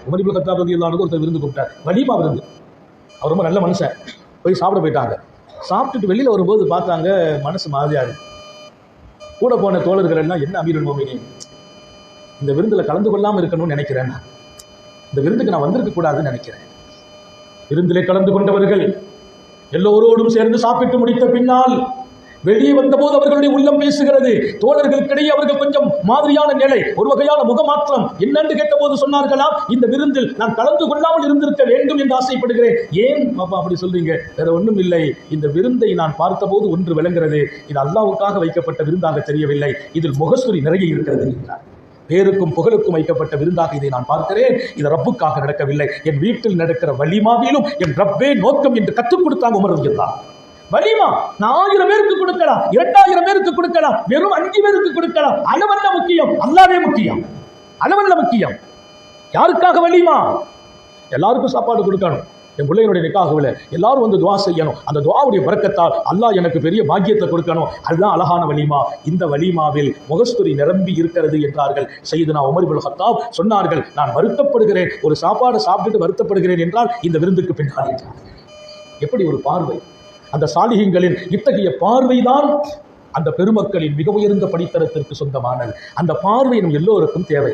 Umar ibn Khattab ரலியல்லாஹு அன்ஹு ஒருத்தர் விருந்து கூப்பிட்டார், வலீமா விருந்து. அவர் ரொம்ப நல்ல மனுஷன். போய் சாப்பிட போயிட்டாங்க. சாப்பிட்டுட்டு வெளியில் வரும்போது பார்த்தாங்க மனசு மாதிரியா இருக்கு. கூட போன தோழர்கள் எல்லாம், என்ன அமீருல் மோமினீன், இந்த விருந்தில் கலந்து கொள்ளாமல் இருக்கணும்னு நினைக்கிறேன், இந்த விருந்துக்கு நான் வந்திருக்க கூடாதுன்னு நினைக்கிறேன். விருந்திலே கலந்து கொண்டவர்கள் எல்லோரோடும் சேர்ந்து சாப்பிட்டு முடித்த பின்னால் வெளியே வந்தபோது அவர்களுடைய உள்ளம் பேசுகிறது. தோழர்களுக்கிடையே அவர்கள் கொஞ்சம் மாதிரியான நிலை, ஒரு வகையான முகமாற்றம். என்னென்று கேட்டபோது சொன்னார்களாம், இந்த விருந்தில் நான் கலந்து கொள்ளாமல் இருந்திருக்க வேண்டும் என்று ஆசைப்படுகிறேன். ஏன் பாப்பா அப்படி சொல்றீங்க? வேற ஒன்றும் இல்லை, இந்த விருந்தை நான் பார்த்தபோது ஒன்று விளங்குகிறது, இது அல்லாஹ்வுக்காக வைக்கப்பட்ட விருந்தாக தெரியவில்லை, இதில் முகஸ்துரி நிறைய இருக்கிறது என்றார். பேருக்கும் புகழுக்கும் வைக்கப்பட்ட விருந்தாக இதை நான் பார்க்கிறேன், இது ரப்புக்காக நடக்கவில்லை. என் வீட்டில் நடக்கிற வலிமாவிலும் என் ரப்பே நோக்கம் என்று கற்றுக் கொடுத்தாங்க உமர் ரலியல்லாஹு. வலிமா நான் 1000 பேருக்கு கொடுக்கலாம், 2000 பேருக்கு கொடுக்கலாம், வெறும் 5 பேருக்கு கொடுக்கலாம். அளவல்ல முக்கியம், அல்லாஹ்வே முக்கியம். அளவல்ல முக்கியம். யாருக்காக வலிமா? எல்லாருக்கும் சாப்பாடு கொடுக்கணும். என் பிள்ளைகளுடைய நிக்காகவில் எல்லாரும் வந்து துவா செய்யணும். அந்த துவாவுடைய பரக்கத்தால் அல்லாஹ் எனக்கு பெரிய பாக்கியத்தை கொடுக்கணும். அதுதான் அழகான வலிமா. இந்த வலிமாவில் முகஸ்துரி நிரம்பி இருக்கிறது என்றார்கள் சையதுனா உமர் இப்னு கத்தாப். சொன்னார்கள், நான் வருத்தப்படுகிறேன், ஒரு சாப்பாடு சாப்பிட்டு வருத்தப்படுகிறேன் என்றால் இந்த விருந்துக்கு பின்னால் என்றார். எப்படி ஒரு பார்வை! அந்த சாலிஹீன்களின் இத்தகைய பார்வைதான் அந்த பெருமக்களின் மிக உயர்ந்த படித்தரத்திற்கு சொந்தமானது. அந்த பார்வை நம் எல்லோருக்கும் தேவை.